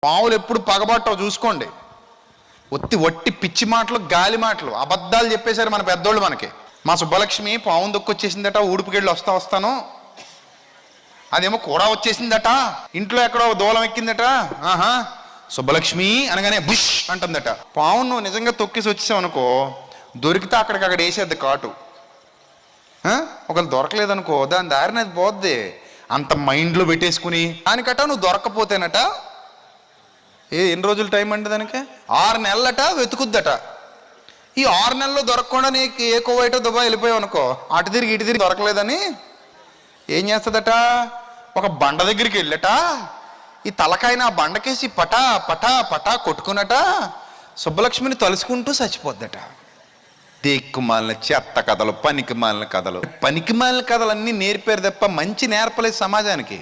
పావులు ఎప్పుడు పగబట్టవు చూసుకోండి. వట్టి పిచ్చి మాటలు, గాలి మాటలు, అబద్ధాలు చెప్పేశారు మన పెద్దోళ్ళు మనకి. మా సుబ్బలక్ష్మి పావును దొక్కొచ్చేసిందట, ఊడిపికెళ్ళి వస్తాను, అదేమో కూడా వచ్చేసిందట, ఇంట్లో ఎక్కడో దూలం ఎక్కిందట. సుబ్బలక్ష్మి అనగానే బుష్ అంటుందట. పావును నువ్వు నిజంగా తొక్కేసి వచ్చేసావు అనుకో, దొరికితే అక్కడికక్కడ వేసేద్ది కాటు. ఒకవేళ దొరకలేదనుకో దాని దారిని అది పోద్ది. అంత మైండ్లో పెట్టేసుకుని దానికట నువ్వు దొరకపోతేనట ఎన్ని రోజులు టైం అండి దానికి? 6 నెలలట వెతుకుద్దట. ఈ 6 నెలల్లో దొరకకుండా నీకు ఏ కోవైటో దుబాయ్ వెళ్ళిపోయావు అనుకో, అటు తిరిగి ఇటు తిరిగి దొరకలేదని ఏం చేస్తుందట, ఒక బండ దగ్గరికి వెళ్ళట, ఈ తలకాయన ఆ బండకేసి పటా పటా పటా కొట్టుకున్నట సుబ్బలక్ష్మిని తలుసుకుంటూ చచ్చిపోద్దట. దిక్కుమాలిన చెత్త కథలు, పనికిమాలిన కథలు. పనికిమాలిన కథలు అన్నీ నేర్పారు తప్ప మంచి నేర్పలేదు సమాజానికి.